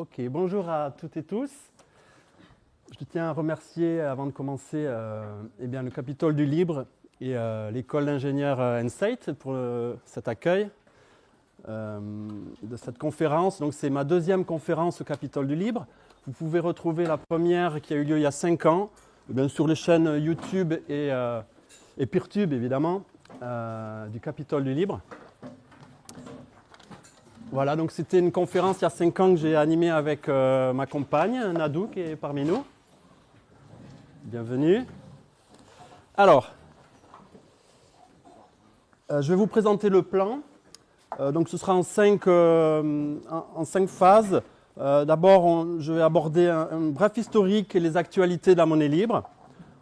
Ok, bonjour à toutes et tous. Je tiens à remercier, avant de commencer, le Capitole du Libre et l'école d'ingénieurs Insight pour cet accueil de cette conférence. Donc, c'est ma deuxième conférence au Capitole du Libre. Vous pouvez retrouver la première qui a eu lieu il y a 5 ans, sur les chaînes YouTube et Peertube, évidemment, du Capitole du Libre. Voilà, donc c'était une conférence il y a 5 ans que j'ai animée avec ma compagne, Nadou, qui est parmi nous. Bienvenue. Alors, je vais vous présenter le plan. Donc ce sera en 5 phases. D'abord, je vais aborder un bref historique et les actualités de la monnaie libre.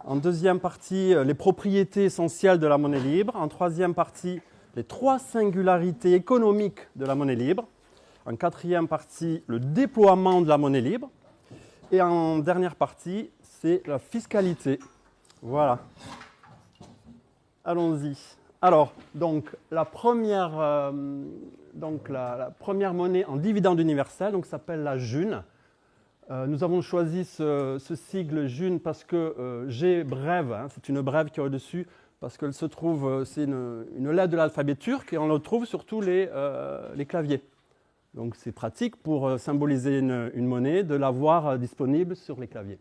En deuxième partie, les propriétés essentielles de la monnaie libre. En troisième partie, les 3 singularités économiques de la monnaie libre. En quatrième partie, le déploiement de la monnaie libre. Et en dernière partie, c'est la fiscalité. Voilà. Allons-y. Alors, donc, la première monnaie en dividende universel s'appelle la JUN. Nous avons choisi ce sigle JUN parce que G brève, c'est une brève qui est au-dessus, parce qu'elle se trouve, c'est une lettre de l'alphabet turc et on le trouve sur tous les claviers. Donc c'est pratique pour symboliser une monnaie de l'avoir disponible sur les claviers.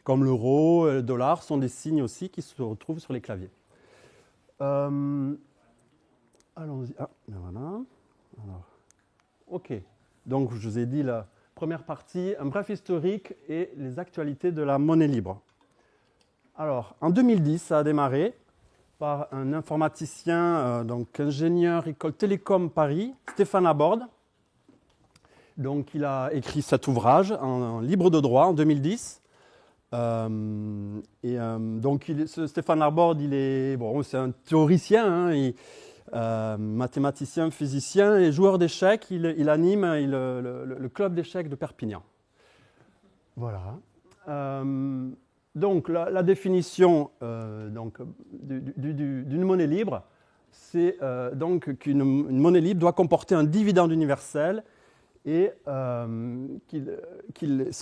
Comme l'euro, le dollar sont des signes aussi qui se retrouvent sur les claviers. Allons-y. Ah, voilà. Alors, ok. Donc je vous ai dit la première partie, un bref historique et les actualités de la monnaie libre. Alors, en 2010, ça a démarré par un informaticien, ingénieur école Télécom Paris, Stéphane Laborde. Donc, il a écrit cet ouvrage en libre de droit en 2010. Stéphane Laborde, c'est un théoricien, mathématicien, physicien et joueur d'échecs. Il anime le club d'échecs de Perpignan. Voilà. Donc, la définition d'une monnaie libre, c'est qu'une monnaie libre doit comporter un dividende universel et ce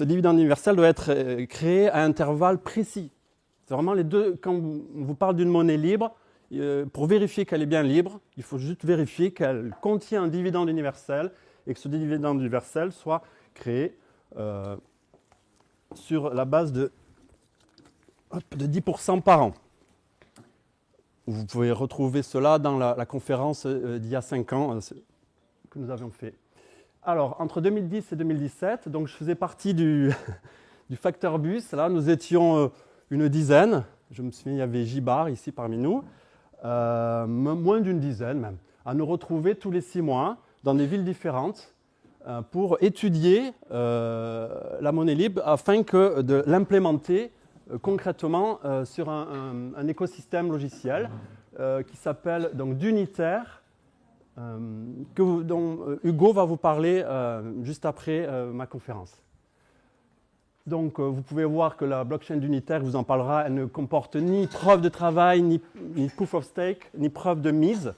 dividende universel doit être créé à intervalles précis. C'est vraiment les deux. Quand on vous parle d'une monnaie libre, pour vérifier qu'elle est bien libre, il faut juste vérifier qu'elle contient un dividende universel et que ce dividende universel soit créé sur la base de 10% par an. Vous pouvez retrouver cela dans la conférence d'il y a 5 ans que nous avions fait. Alors, entre 2010 et 2017, donc je faisais partie du facteur bus. Là, nous étions une dizaine. Je me souviens, il y avait Gibar ici parmi nous. Moins d'une dizaine même. À nous retrouver tous les 6 mois dans des villes différentes pour étudier la monnaie libre afin de l'implémenter concrètement sur un écosystème logiciel qui s'appelle donc d'Unitaire, dont Hugo va vous parler juste après ma conférence. Donc vous pouvez voir que la blockchain d'Unitaire, vous en parlera, elle ne comporte ni preuve de travail, ni proof of stake, ni preuve de mise.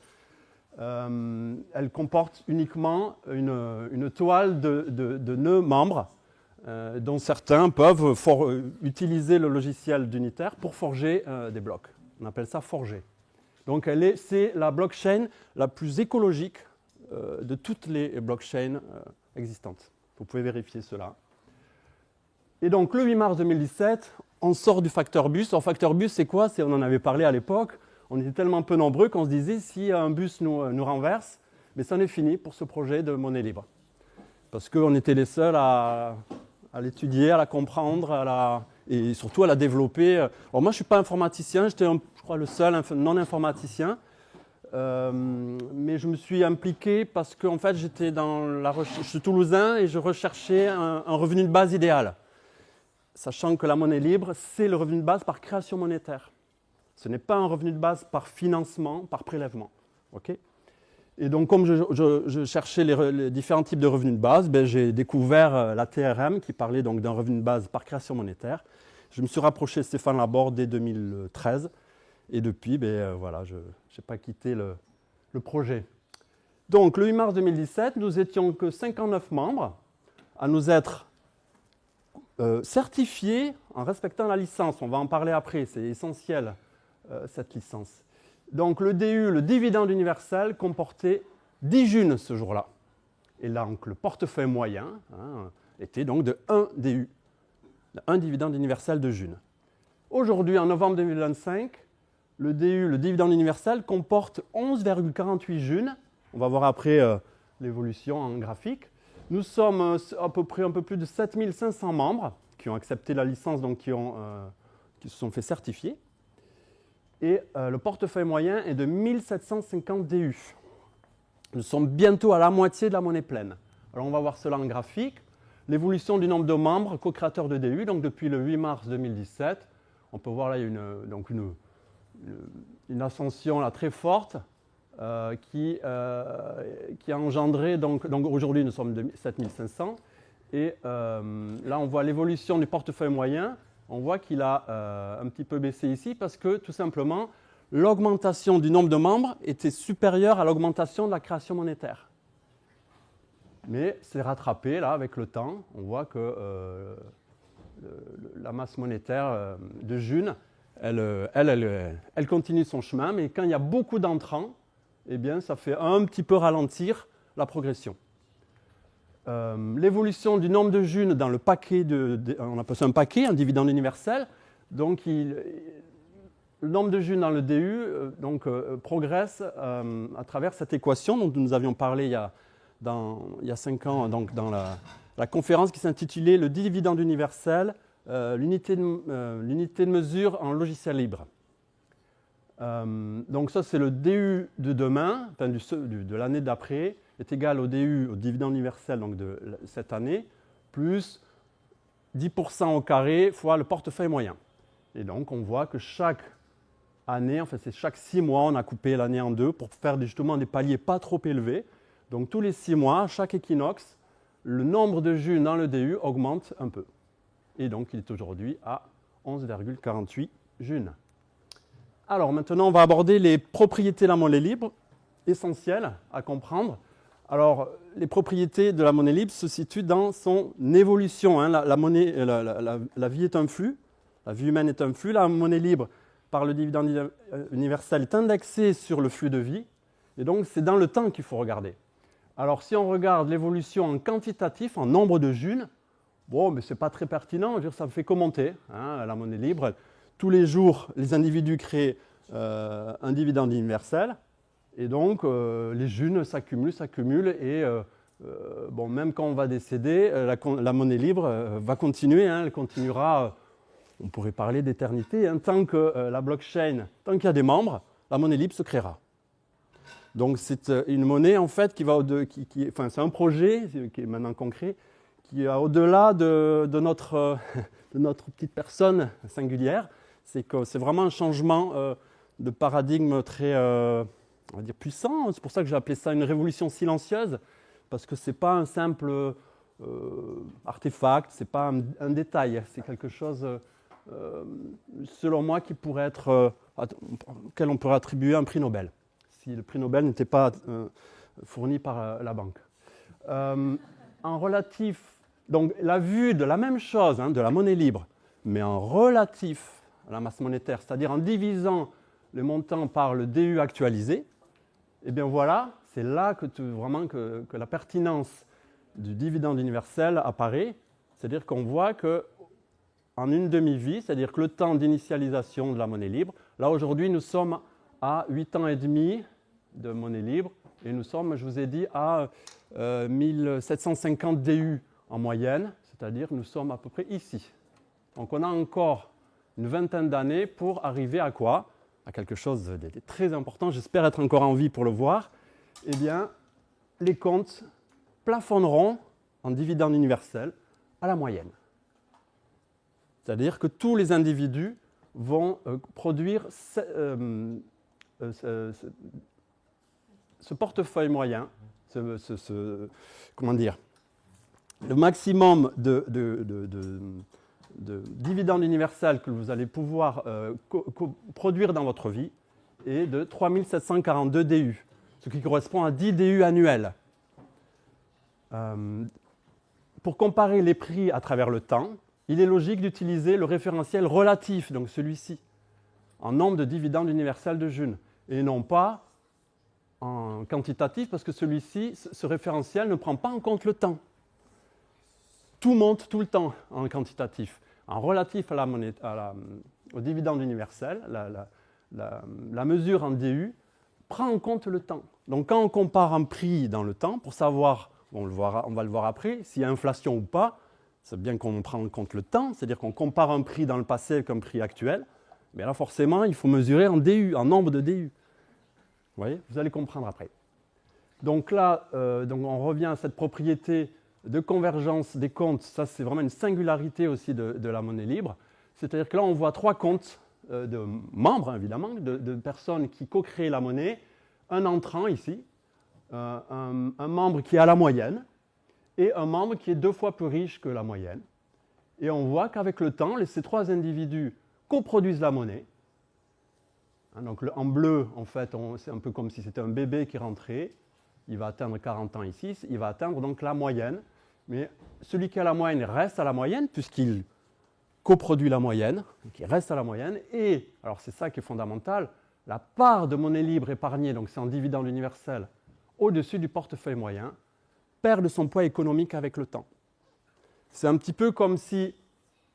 Elle comporte uniquement une toile de nœuds membres dont certains peuvent utiliser le logiciel d'Unitaire pour forger des blocs. On appelle ça forger. Donc c'est la blockchain la plus écologique de toutes les blockchains existantes. Vous pouvez vérifier cela. Et donc le 8 mars 2017, on sort du facteur bus. Alors facteur bus, c'est quoi? On en avait parlé à l'époque. On était tellement peu nombreux qu'on se disait si un bus nous renverse, mais ça en est fini pour ce projet de monnaie libre. Parce qu'on était les seuls à l'étudier, à la comprendre, et surtout à la développer. Alors moi, je ne suis pas informaticien, j'étais, je crois, le seul non-informaticien. Mais je me suis impliqué parce qu'en fait, j'étais dans la recherche. Je suis toulousain et je recherchais un revenu de base idéal. Sachant que la monnaie libre, c'est le revenu de base par création monétaire. Ce n'est pas un revenu de base par financement, par prélèvement. Okay ? Et donc, comme je cherchais les différents types de revenus de base, j'ai découvert la TRM qui parlait donc d'un revenu de base par création monétaire. Je me suis rapproché de Stéphane Laborde dès 2013 et depuis, voilà, je n'ai pas quitté le projet. Donc, le 8 mars 2017, nous étions que 59 membres. à nous être certifiés en respectant la licence. On va en parler après, c'est essentiel, cette licence. Donc le DU, le dividende universel, comportait 10 junes ce jour-là. Et là, donc, le portefeuille moyen était donc de 1 DU, un dividende universel de junes. Aujourd'hui, en novembre 2025, le DU, le dividende universel, comporte 11,48 junes. On va voir après l'évolution en graphique. Nous sommes à peu près un peu plus de 7500 membres qui ont accepté la licence, donc qui se sont fait certifier. Et le portefeuille moyen est de 1750 DU. Nous sommes bientôt à la moitié de la monnaie pleine. Alors on va voir cela en graphique. L'évolution du nombre de membres co-créateurs de DU, donc depuis le 8 mars 2017. On peut voir là une ascension là, très forte qui a engendré, donc aujourd'hui nous sommes de 7500. Et là on voit l'évolution du portefeuille moyen. On voit qu'il a un petit peu baissé ici parce que tout simplement l'augmentation du nombre de membres était supérieure à l'augmentation de la création monétaire. Mais c'est rattrapé là avec le temps. On voit que la masse monétaire de June, elle continue son chemin, mais quand il y a beaucoup d'entrants, eh bien, ça fait un petit peu ralentir la progression. L'évolution du nombre de June dans le paquet, on appelle ça un paquet, un dividende universel. Donc, le nombre de June dans le DU progresse à travers cette équation dont nous avions parlé il y a 5 ans donc dans la conférence qui s'intitulait « Le dividende universel, l'unité de mesure en logiciel libre ». Donc ça, c'est le DU de demain, enfin de l'année d'après, est égal au DU, au dividende universel donc de cette année, plus 10% au carré fois le portefeuille moyen. Et donc, on voit que chaque année, enfin c'est chaque 6 mois, on a coupé l'année en deux pour faire justement des paliers pas trop élevés. Donc, tous les 6 mois, chaque équinoxe, le nombre de junes dans le DU augmente un peu. Et donc, il est aujourd'hui à 11,48 junes. Alors, maintenant, on va aborder les propriétés de la monnaie libre, essentielles à comprendre. Alors, les propriétés de la monnaie libre se situent dans son évolution. La vie est un flux, la vie humaine est un flux. La monnaie libre, par le dividende universel, est indexée sur le flux de vie. Et donc, c'est dans le temps qu'il faut regarder. Alors, si on regarde l'évolution en quantitatif, en nombre de junes, bon, mais ce n'est pas très pertinent, je veux dire, ça fait commenter la monnaie libre. Tous les jours, les individus créent un dividende universel. Et donc, les junes s'accumulent et même quand on va décéder, la monnaie libre va continuer, elle continuera, on pourrait parler d'éternité, tant que la blockchain, tant qu'il y a des membres, la monnaie libre se créera. Donc, c'est une monnaie en fait c'est un projet qui est maintenant concret, qui va au-delà de notre petite personne singulière. C'est que c'est vraiment un changement de paradigme très on va dire puissant, c'est pour ça que j'ai appelé ça une révolution silencieuse, parce que ce n'est pas un simple artefact, ce n'est pas un détail, c'est quelque chose, selon moi, qui pourrait être, auquel on pourrait attribuer un prix Nobel, si le prix Nobel n'était pas fourni par la banque. En relatif, donc la vue de la même chose, de la monnaie libre, mais en relatif à la masse monétaire, c'est-à-dire en divisant le montant par le DU actualisé, et bien voilà, c'est là que la pertinence du dividende universel apparaît. C'est-à-dire qu'on voit qu'en une demi-vie, c'est-à-dire que le temps d'initialisation de la monnaie libre, là aujourd'hui nous sommes à 8 ans et demi de monnaie libre et nous sommes, je vous ai dit, à 1750 DU en moyenne, c'est-à-dire nous sommes à peu près ici. Donc on a encore une vingtaine d'années pour arriver à quoi ? À quelque chose de très important, j'espère être encore en vie pour le voir, eh bien, les comptes plafonneront en dividende universel à la moyenne. C'est-à-dire que tous les individus vont produire ce portefeuille moyen, comment dire, le maximum de dividende universel que vous allez pouvoir produire dans votre vie est de 3742 DU, ce qui correspond à 10 DU annuels. pour comparer les prix à travers le temps, il est logique d'utiliser le référentiel relatif, donc celui-ci, en nombre de dividendes universels de June, et non pas en quantitatif, parce que celui-ci, ce référentiel ne prend pas en compte le temps. Tout monte tout le temps en quantitatif. En relatif à au dividende universel, la mesure en DU prend en compte le temps. Donc quand on compare un prix dans le temps, pour savoir, on va le voir après, s'il y a inflation ou pas, c'est bien qu'on prend en compte le temps, c'est-à-dire qu'on compare un prix dans le passé avec un prix actuel, mais là forcément il faut mesurer en DU, en nombre de DU. Vous voyez, vous allez comprendre après. Donc là, on revient à cette propriété de convergence des comptes. Ça, c'est vraiment une singularité aussi de la monnaie libre. C'est-à-dire que là, on voit trois comptes de membres, évidemment, de personnes qui co-créent la monnaie. Un entrant ici, un membre qui est à la moyenne et un membre qui est 2 fois plus riche que la moyenne. Et on voit qu'avec le temps, ces trois individus coproduisent la monnaie. Donc en bleu, en fait, c'est un peu comme si c'était un bébé qui rentrait. Il va atteindre 40 ans ici, il va atteindre donc la moyenne. Mais celui qui a la moyenne reste à la moyenne puisqu'il coproduit la moyenne, donc il reste à la moyenne. Et, alors c'est ça qui est fondamental, la part de monnaie libre épargnée, donc c'est en dividende universel, au-dessus du portefeuille moyen, perd de son poids économique avec le temps. C'est un petit peu comme si...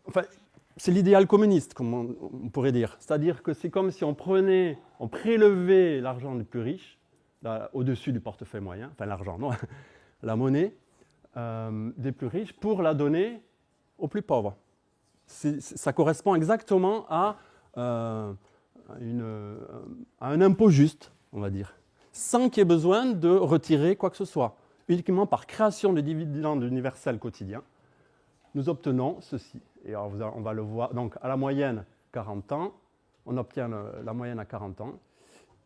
Enfin, c'est l'idéal communiste, comme on pourrait dire. C'est-à-dire que c'est comme si on prélevait l'argent des plus riches, au-dessus du portefeuille moyen, enfin l'argent, non, la monnaie des plus riches, pour la donner aux plus pauvres. Ça correspond exactement à un impôt juste, on va dire, sans qu'il y ait besoin de retirer quoi que ce soit. Uniquement par création de dividendes universels quotidiens, nous obtenons ceci. Et alors on va le voir, donc à la moyenne 40 ans, on obtient la moyenne à 40 ans,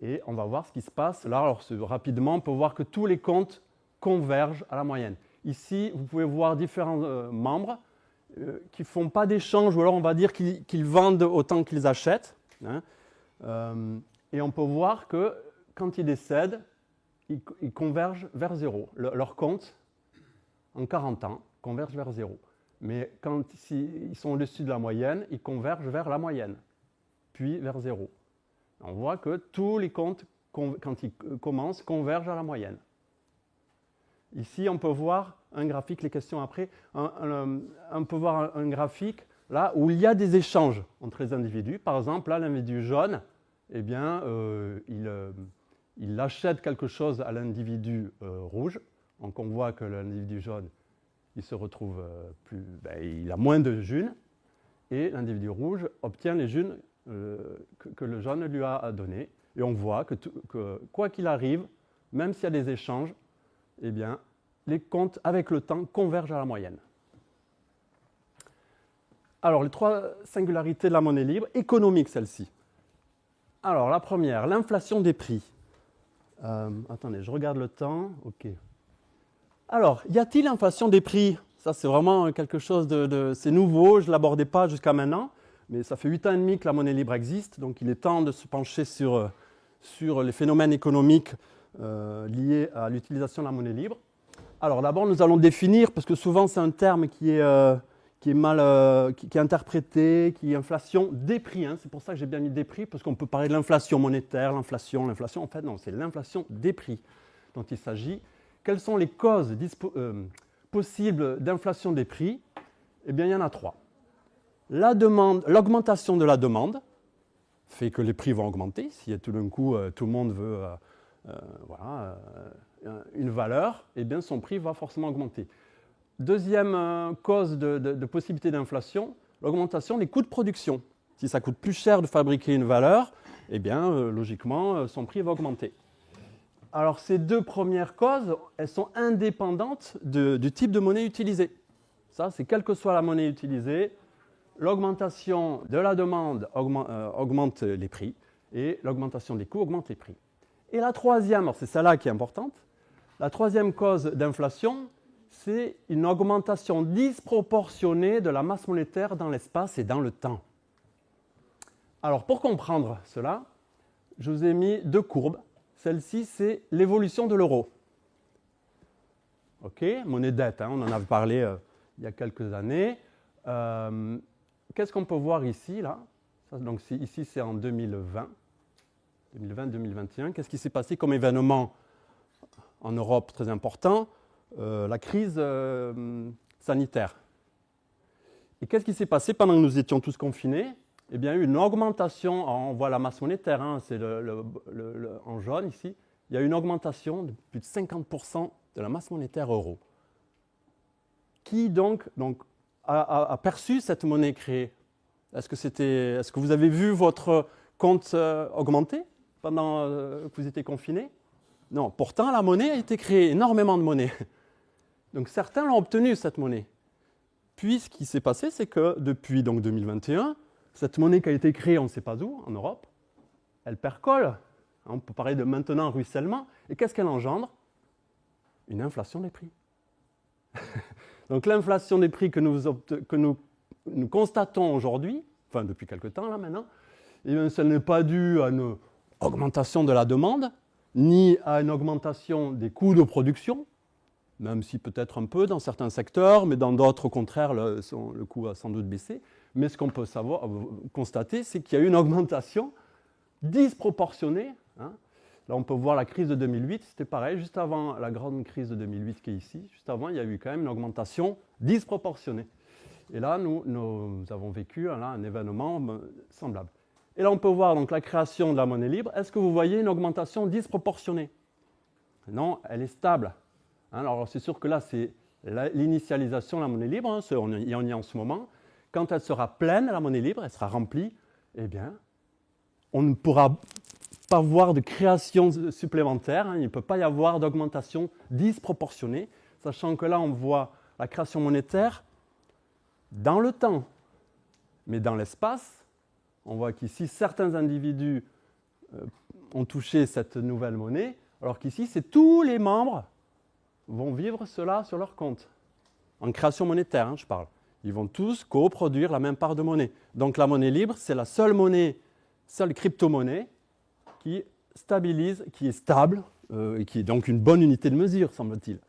et on va voir ce qui se passe. Là, alors rapidement, on peut voir que tous les comptes convergent à la moyenne. Ici, vous pouvez voir différents membres qui ne font pas d'échange, ou alors on va dire qu'ils vendent autant qu'ils achètent. Et on peut voir que quand ils décèdent, ils convergent vers zéro. Leur compte, en 40 ans, converge vers zéro. Mais quand ils sont au-dessus de la moyenne, ils convergent vers la moyenne, puis vers zéro. On voit que tous les comptes, quand ils commencent, convergent à la moyenne. Ici, on peut voir un graphique, les questions après, on peut voir un graphique là où il y a des échanges entre les individus. Par exemple, là, l'individu jaune, eh bien, il achète quelque chose à l'individu rouge. Donc, on voit que l'individu jaune, il se retrouve il a moins de junes, et l'individu rouge obtient les junes que le jaune lui a donné. Et on voit que quoi qu'il arrive, même s'il y a des échanges, eh bien, les comptes, avec le temps, convergent à la moyenne. Alors, les trois singularités de la monnaie libre, économique celle-ci. Alors, la première, l'inflation des prix. Attendez, je regarde le temps. OK. Alors, y a-t-il inflation des prix? Ça, c'est vraiment quelque chose c'est nouveau, je ne l'abordais pas jusqu'à maintenant, mais ça fait 8 ans et demi que la monnaie libre existe, donc il est temps de se pencher sur les phénomènes économiques liés à l'utilisation de la monnaie libre. Alors d'abord, nous allons définir, parce que souvent c'est un terme qui est interprété, qui est inflation des prix. C'est pour ça que j'ai bien mis des prix, parce qu'on peut parler de l'inflation monétaire, l'inflation. En fait, non, c'est l'inflation des prix dont il s'agit. Quelles sont les causes possibles d'inflation des prix? Eh bien, il y en a 3. L'augmentation de la demande fait que les prix vont augmenter. Si tout d'un coup, tout le monde veut une valeur, eh bien, son prix va forcément augmenter. Deuxième cause de possibilité d'inflation, l'augmentation des coûts de production. Si ça coûte plus cher de fabriquer une valeur, eh bien, logiquement, son prix va augmenter. Alors, ces deux premières causes, elles sont indépendantes du type de monnaie utilisée. Ça, c'est quelle que soit la monnaie utilisée, l'augmentation de la demande augmente les prix et l'augmentation des coûts augmente les prix. Et la troisième, c'est celle-là qui est importante, la troisième cause d'inflation, c'est une augmentation disproportionnée de la masse monétaire dans l'espace et dans le temps. Alors, pour comprendre cela, je vous ai mis deux courbes. Celle-ci, c'est l'évolution de l'euro. OK, monnaie dette, on en avait parlé il y a quelques années. Qu'est-ce qu'on peut voir ici, là? Donc ici, c'est en 2020. 2020-2021. Qu'est-ce qui s'est passé comme événement en Europe très important? La crise sanitaire. Et qu'est-ce qui s'est passé pendant que nous étions tous confinés? Eh bien, il y a eu une augmentation, on voit la masse monétaire, hein, c'est en jaune ici, il y a eu une augmentation de plus de 50% de la masse monétaire euro. Qui donc a perçu cette monnaie créée? Est-ce que vous avez vu votre compte augmenter pendant que vous étiez confinés? Non, pourtant la monnaie a été créée, énormément de monnaie. Donc certains l'ont obtenue, cette monnaie. Puis ce qui s'est passé, c'est que depuis donc, 2021, cette monnaie qui a été créée, on ne sait pas où, en Europe, elle percole. On peut parler de maintenant ruissellement. Et qu'est-ce qu'elle engendre? Une inflation des prix. Donc l'inflation des prix que nous constatons aujourd'hui, enfin depuis quelque temps là maintenant, eh bien, ça n'est pas dû à une augmentation de la demande, ni à une augmentation des coûts de production, même si peut-être un peu dans certains secteurs, mais dans d'autres, au contraire, le coût a sans doute baissé. Mais ce qu'on peut constater, c'est qu'il y a eu une augmentation disproportionnée. Hein. Là, on peut voir la crise de 2008, c'était pareil, juste avant la grande crise de 2008 qui est ici, juste avant, il y a eu quand même une augmentation disproportionnée. Et là, nous avons vécu là, un événement semblable. Et là, on peut voir donc, la création de la monnaie libre. Est-ce que vous voyez une augmentation disproportionnée? Non, elle est stable. Hein, alors, c'est sûr que là, c'est l'initialisation de la monnaie libre, hein, on y est en ce moment. Quand elle sera pleine, la monnaie libre, elle sera remplie, eh bien, on ne pourra pas voir de création supplémentaire, hein, il ne peut pas y avoir d'augmentation disproportionnée, sachant que là, on voit la création monétaire dans le temps, mais dans l'espace. On voit qu'ici, certains individus ont touché cette nouvelle monnaie, alors qu'ici, c'est tous les membres vont vivre cela sur leur compte. En création monétaire, hein, je parle. Ils vont tous coproduire la même part de monnaie. Donc la monnaie libre, c'est la seule monnaie, seule crypto-monnaie qui stabilise, qui est stable, et qui est donc une bonne unité de mesure, semble-t-il.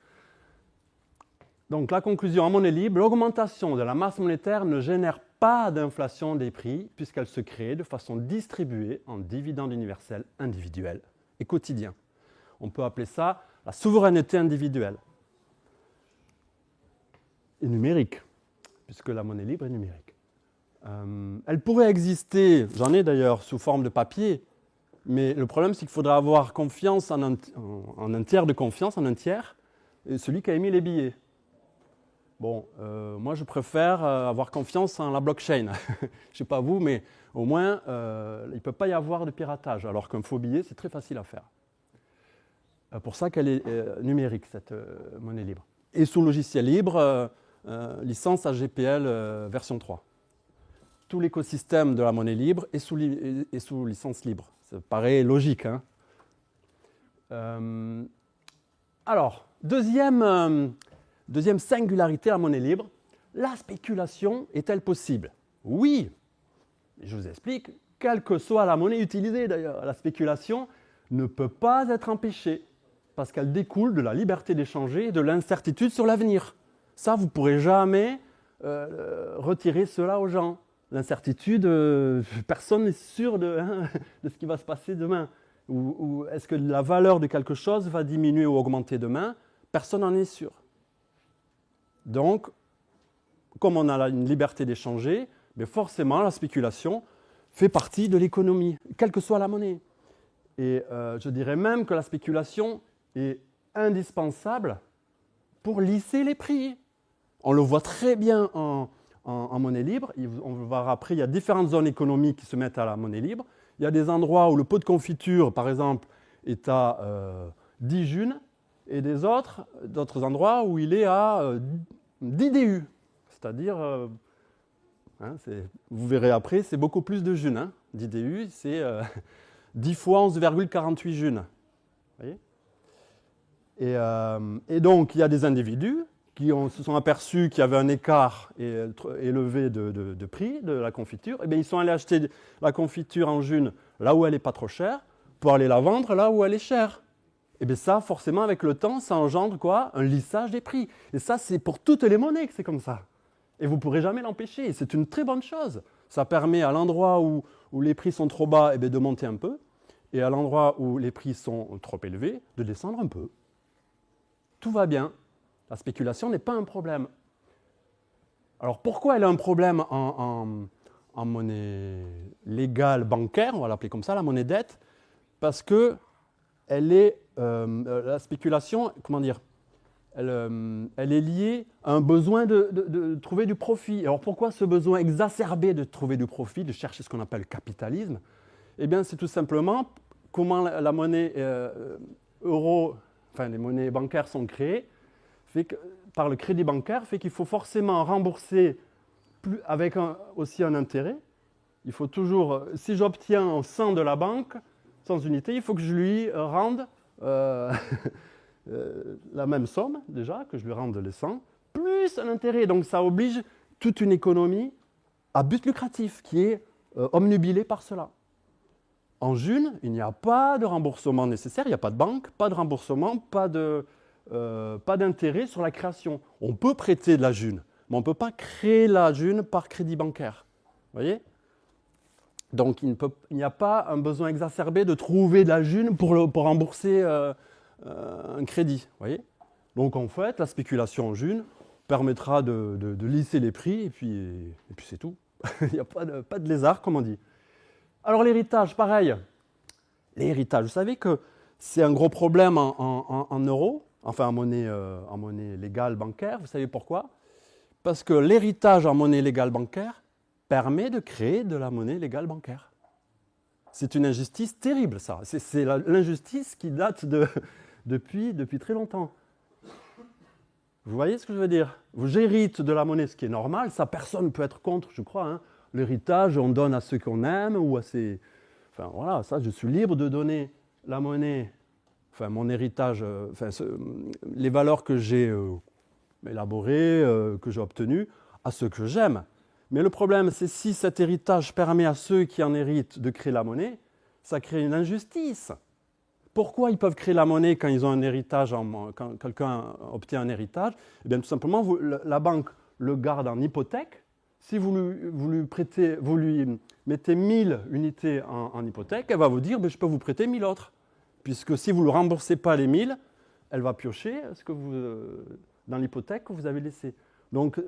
Donc la conclusion en monnaie libre, l'augmentation de la masse monétaire ne génère pas d'inflation des prix, puisqu'elle se crée de façon distribuée en dividendes universels individuels et quotidiens. On peut appeler ça la souveraineté individuelle et numérique, puisque la monnaie libre est numérique. Elle pourrait exister, j'en ai d'ailleurs sous forme de papier, mais le problème c'est qu'il faudra avoir confiance en un tiers de confiance, en un tiers, et celui qui a émis les billets. Bon, moi je préfère avoir confiance en la blockchain. Je ne sais pas vous, mais au moins il ne peut pas y avoir de piratage, alors qu'un faux billet c'est très facile à faire. Pour ça qu'elle est numérique, cette monnaie libre. Et sous logiciel libre, licence AGPL version 3. Tout l'écosystème de la monnaie libre est sous licence libre. Ça paraît logique. Hein. Alors, deuxième singularité à la monnaie libre, la spéculation est-elle possible? Oui. Je vous explique, quelle que soit la monnaie utilisée d'ailleurs, la spéculation ne peut pas être empêchée, parce qu'elle découle de la liberté d'échanger et de l'incertitude sur l'avenir. Ça, vous ne pourrez jamais retirer cela aux gens. L'incertitude, personne n'est sûr de ce qui va se passer demain. Ou est-ce que la valeur de quelque chose va diminuer ou augmenter demain? Personne n'en est sûr. Donc, comme on a une liberté d'échanger, mais forcément la spéculation fait partie de l'économie, quelle que soit la monnaie. Et je dirais même que la spéculation est indispensable pour lisser les prix. On le voit très bien en monnaie libre. On va voir après, il y a différentes zones économiques qui se mettent à la monnaie libre. Il y a des endroits où le pot de confiture, par exemple, est à 10 junes, et d'autres endroits où il est à 10 DU. C'est-à-dire, vous verrez après, c'est beaucoup plus de junes. Hein. 10 DU, c'est 10 fois 11,48 junes. Vous voyez ? Et donc, il y a des individus qui se sont aperçus qu'il y avait un écart élevé de prix de la confiture. Et bien, ils sont allés acheter la confiture en june là où elle n'est pas trop chère pour aller la vendre là où elle est chère. Et bien ça, forcément, avec le temps, ça engendre quoi? Un lissage des prix. Et ça, c'est pour toutes les monnaies que c'est comme ça. Et vous ne pourrez jamais l'empêcher. Et c'est une très bonne chose. Ça permet à l'endroit où les prix sont trop bas, eh bien, de monter un peu. Et à l'endroit où les prix sont trop élevés, de descendre un peu. Tout va bien. La spéculation n'est pas un problème. Alors pourquoi elle est un problème en monnaie légale bancaire, on va l'appeler comme ça, la monnaie dette? Parce que la spéculation, comment dire, elle est liée à un besoin de trouver du profit. Alors pourquoi ce besoin exacerbé de trouver du profit, de chercher ce qu'on appelle le capitalisme? Eh bien, c'est tout simplement comment la monnaie euro, enfin les monnaies bancaires sont créées, par le crédit bancaire, fait qu'il faut forcément rembourser avec aussi un intérêt. Il faut toujours, si j'obtiens en 100 de la banque, sans unité, il faut que je lui rende la même somme, déjà, que je lui rende les 100, plus un intérêt. Donc ça oblige toute une économie à but lucratif qui est omnubilée par cela. En June, il n'y a pas de remboursement nécessaire, il n'y a pas de banque, pas de remboursement, pas d'intérêt sur la création. On peut prêter de la June, mais on ne peut pas créer la June par crédit bancaire. Vous voyez? Donc il n'y a pas un besoin exacerbé de trouver de la June pour rembourser un crédit. Voyez. Donc en fait, la spéculation en June permettra de lisser les prix et puis c'est tout. Il n'y a pas de lézard, comme on dit. Alors l'héritage, pareil. L'héritage, vous savez que c'est un gros problème en euros, enfin en monnaie légale bancaire. Vous savez pourquoi? Parce que l'héritage en monnaie légale bancaire permet de créer de la monnaie légale bancaire. C'est une injustice terrible, ça. C'est l'injustice qui date depuis très longtemps. Vous voyez ce que je veux dire? J'hérite de la monnaie, ce qui est normal. Ça, personne ne peut être contre, je crois. Hein. L'héritage, on donne à ceux qu'on aime ou à ses... Enfin, voilà, ça, je suis libre de donner la monnaie, enfin, mon héritage, les valeurs que j'ai élaborées, que j'ai obtenues, à ceux que j'aime. Mais le problème, c'est si cet héritage permet à ceux qui en héritent de créer la monnaie, ça crée une injustice. Pourquoi ils peuvent créer la monnaie quand ils ont un héritage, quand quelqu'un obtient un héritage? Eh bien, tout simplement, la banque le garde en hypothèque. Si vous lui mettez 1000 unités en hypothèque, elle va vous dire, je peux vous prêter 1000 autres. Puisque si vous ne remboursez pas les 1000, elle va piocher dans l'hypothèque que vous avez laissée. Donc,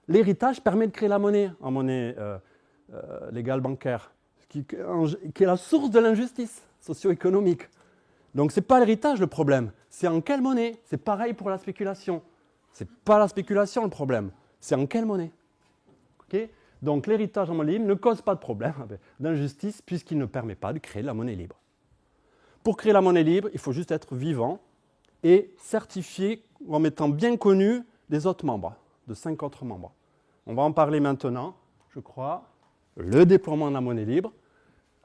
l'héritage permet de créer la monnaie en monnaie légale bancaire, qui est la source de l'injustice socio-économique. Donc, ce n'est pas l'héritage le problème, c'est en quelle monnaie. C'est pareil pour la spéculation. Ce n'est pas la spéculation le problème, c'est en quelle monnaie. Okay? Donc, l'héritage en monnaie libre ne cause pas de problème d'injustice puisqu'il ne permet pas de créer la monnaie libre. Pour créer la monnaie libre, il faut juste être vivant et certifié en étant bien connu des autres membres, de 5 autres membres. On va en parler maintenant, je crois, le déploiement de la monnaie libre.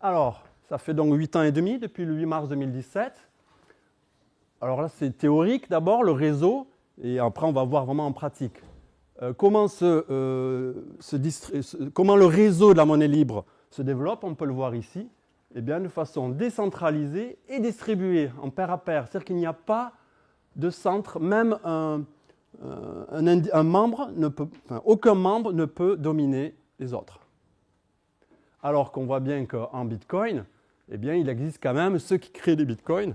Alors, ça fait donc 8 ans et demi, depuis le 8 mars 2017. Alors là, c'est théorique d'abord, le réseau, et après on va voir vraiment en pratique. Comment le réseau de la monnaie libre se développe, on peut le voir ici, eh bien, de façon décentralisée et distribuée en pair à pair. C'est-à-dire qu'il n'y a pas de centre, même aucun membre ne peut dominer les autres. Alors qu'on voit bien qu'en Bitcoin, eh bien, il existe quand même ceux qui créent des Bitcoins,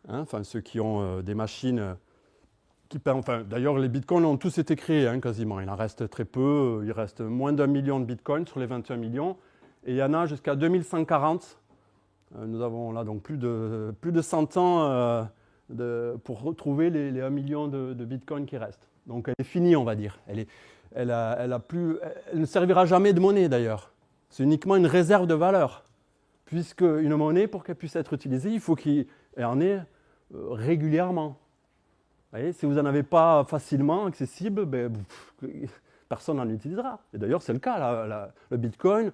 hein, enfin ceux qui ont des machines d'ailleurs, les Bitcoins ont tous été créés quasiment. Il en reste très peu, il reste moins d'1 million de Bitcoins sur les 21 millions, et il y en a jusqu'à 2140. Nous avons là donc plus de 100 ans pour retrouver les 1 million de Bitcoins qui restent. Donc elle est finie, on va dire. Elle ne servira jamais de monnaie d'ailleurs. C'est uniquement une réserve de valeur. Puisque une monnaie, pour qu'elle puisse être utilisée, il faut qu'il y en ait régulièrement. Vous voyez, si vous n'en avez pas facilement accessible, personne n'en utilisera. Et d'ailleurs, c'est le cas. Le Bitcoin,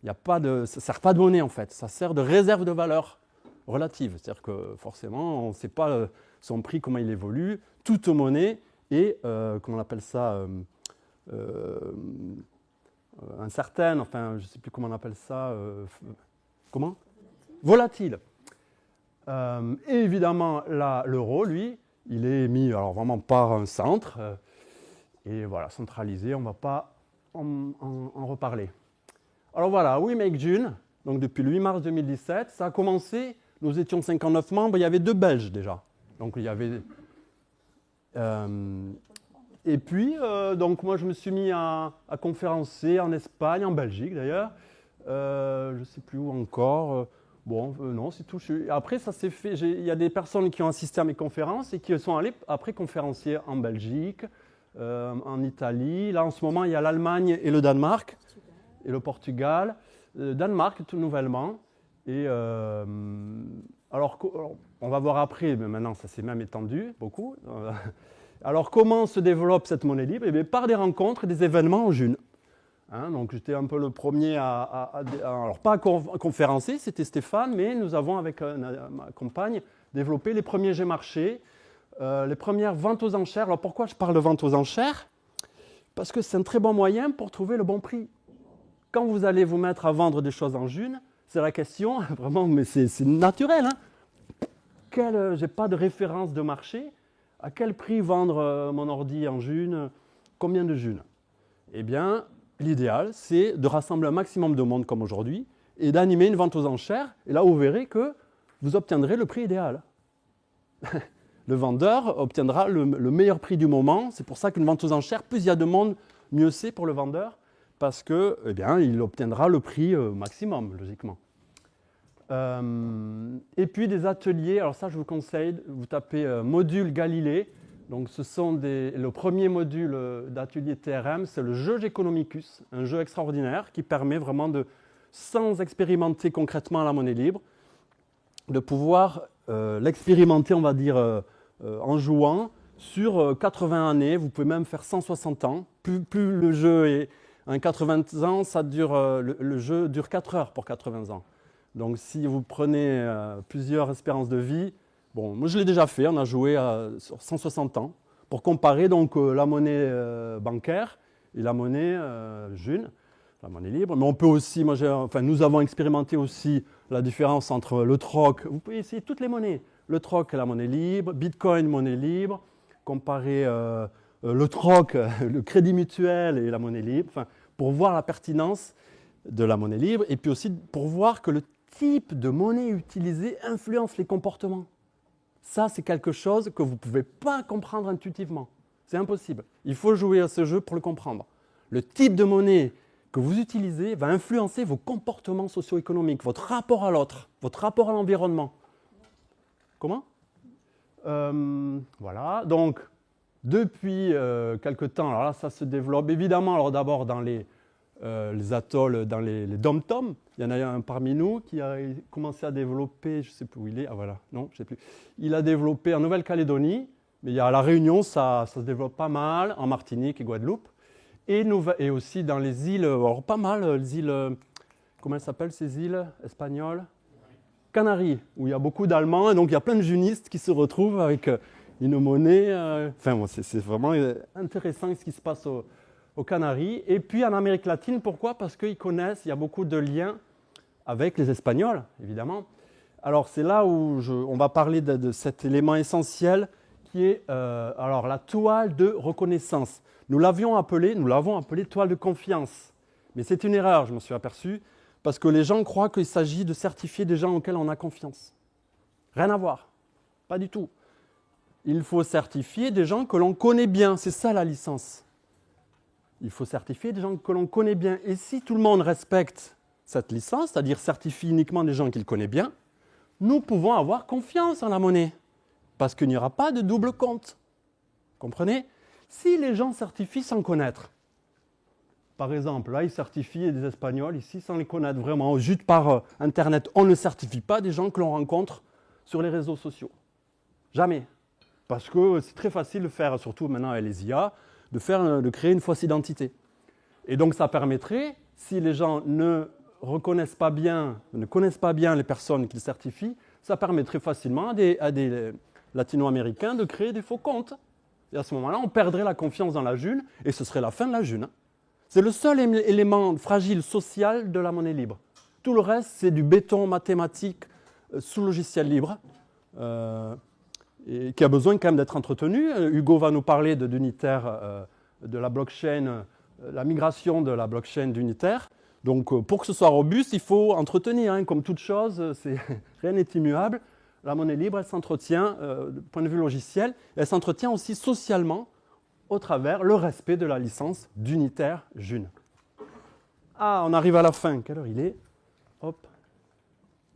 ça ne sert pas de monnaie en fait. Ça sert de réserve de valeur relative. C'est-à-dire que forcément, on ne sait pas son prix, comment il évolue. Toute monnaie est, comment on appelle ça, incertaine, enfin, je ne sais plus comment on appelle ça. Comment? Volatile. Et évidemment, l'euro, lui, il est mis alors vraiment par un centre. Et voilà, centralisé, on ne va pas en reparler. Alors voilà, We Make June, donc depuis le 8 mars 2017, ça a commencé, nous étions 59 membres, il y avait 2 Belges déjà. Donc il y avait... et puis, donc moi je me suis mis à conférencer en Espagne, en Belgique d'ailleurs, je ne sais plus où encore. Non, c'est tout. Après, ça s'est fait. Il y a des personnes qui ont assisté à mes conférences et qui sont allées après conférencier en Belgique, en Italie. Là, en ce moment, il y a l'Allemagne et le Danemark, et le Portugal. Danemark, tout nouvellement. Et alors, on va voir après, mais maintenant, ça s'est même étendu beaucoup. Alors, comment se développe cette monnaie libre? Eh bien, par des rencontres et des événements en June. Donc j'étais un peu le premier alors pas à conférencer, c'était Stéphane, mais nous avons avec ma compagne développé les premiers G-marchés, les premières ventes aux enchères. Alors pourquoi je parle de vente aux enchères? Parce que c'est un très bon moyen pour trouver le bon prix. Quand vous allez vous mettre à vendre des choses en June, c'est la question, vraiment, mais c'est naturel. Je n'ai pas de référence de marché. À quel prix vendre mon ordi en June? Combien de June? Eh bien, l'idéal, c'est de rassembler un maximum de monde comme aujourd'hui et d'animer une vente aux enchères. Et là, vous verrez que vous obtiendrez le prix idéal. Le vendeur obtiendra le meilleur prix du moment. C'est pour ça qu'une vente aux enchères, plus il y a de monde, mieux c'est pour le vendeur, parce que, eh bien, il obtiendra le prix maximum, logiquement. Et puis des ateliers. Alors ça, je vous conseille, vous tapez module Galilée. Donc, ce sont le premier module d'atelier TRM, c'est le jeu Geconomicus, un jeu extraordinaire qui permet vraiment sans expérimenter concrètement la monnaie libre, de pouvoir l'expérimenter, on va dire, en jouant sur 80 années. Vous pouvez même faire 160 ans. Plus le jeu est en 80 ans, le jeu dure 4 heures pour 80 ans. Donc, si vous prenez plusieurs espérances de vie, bon, moi je l'ai déjà fait, on a joué sur 160 ans pour comparer donc la monnaie bancaire et la monnaie June, la monnaie libre. Mais on peut aussi, nous avons expérimenté aussi la différence entre le troc, vous pouvez essayer toutes les monnaies, le troc et la monnaie libre, Bitcoin, monnaie libre, comparer le troc, le crédit mutuel et la monnaie libre, pour voir la pertinence de la monnaie libre et puis aussi pour voir que le type de monnaie utilisée influence les comportements. Ça, c'est quelque chose que vous ne pouvez pas comprendre intuitivement. C'est impossible. Il faut jouer à ce jeu pour le comprendre. Le type de monnaie que vous utilisez va influencer vos comportements socio-économiques, votre rapport à l'autre, votre rapport à l'environnement. Comment? Voilà. Donc, depuis quelque temps, alors là, ça se développe évidemment, alors d'abord dans les atolls, dans les dom-toms. Il y en a un parmi nous qui a commencé à développer, je ne sais plus où il est, non, je ne sais plus. Il a développé en Nouvelle-Calédonie, mais à La Réunion, ça se développe pas mal, en Martinique et Guadeloupe, et aussi dans les îles, alors pas mal, les îles, comment elles s'appellent ces îles espagnoles? Canaries, où il y a beaucoup d'Allemands, et donc il y a plein de junistes qui se retrouvent avec une monnaie, c'est vraiment intéressant ce qui se passe aux Canaries, et puis en Amérique latine. Pourquoi? Parce qu'ils connaissent, il y a beaucoup de liens avec les Espagnols, évidemment. Alors c'est là où on va parler de cet élément essentiel qui est alors, la toile de reconnaissance. Nous l'avons appelé toile de confiance. Mais c'est une erreur, je m'en suis aperçu, parce que les gens croient qu'il s'agit de certifier des gens auxquels on a confiance. Rien à voir, pas du tout. Il faut certifier des gens que l'on connaît bien, c'est ça la licence. Il faut certifier des gens que l'on connaît bien. Et si tout le monde respecte cette licence, c'est-à-dire certifie uniquement des gens qu'il connaît bien, nous pouvons avoir confiance en la monnaie. Parce qu'il n'y aura pas de double compte. Comprenez? Si les gens certifient sans connaître, par exemple, là, ils certifient des Espagnols ici sans les connaître vraiment, juste par Internet. On ne certifie pas des gens que l'on rencontre sur les réseaux sociaux. Jamais. Parce que c'est très facile de faire, surtout maintenant avec les IA, de créer une fausse identité. Et donc ça permettrait, si les gens ne connaissent pas bien les personnes qu'ils certifient, ça permettrait facilement à des latino-américains de créer des faux comptes. Et à ce moment-là, on perdrait la confiance dans la June et ce serait la fin de la June. C'est le seul élément fragile social de la monnaie libre. Tout le reste, c'est du béton mathématique sous logiciel libre et qui a besoin quand même d'être entretenu. Hugo va nous parler d'Unitaire, de la blockchain, la migration de la blockchain d'Unitaire. Donc, pour que ce soit robuste, il faut entretenir, hein, comme toute chose, rien n'est immuable. La monnaie libre, elle s'entretient du point de vue logiciel, elle s'entretient aussi socialement au travers le respect de la licence d'Unitaire June. Ah, on arrive à la fin. Quelle heure il est? Hop.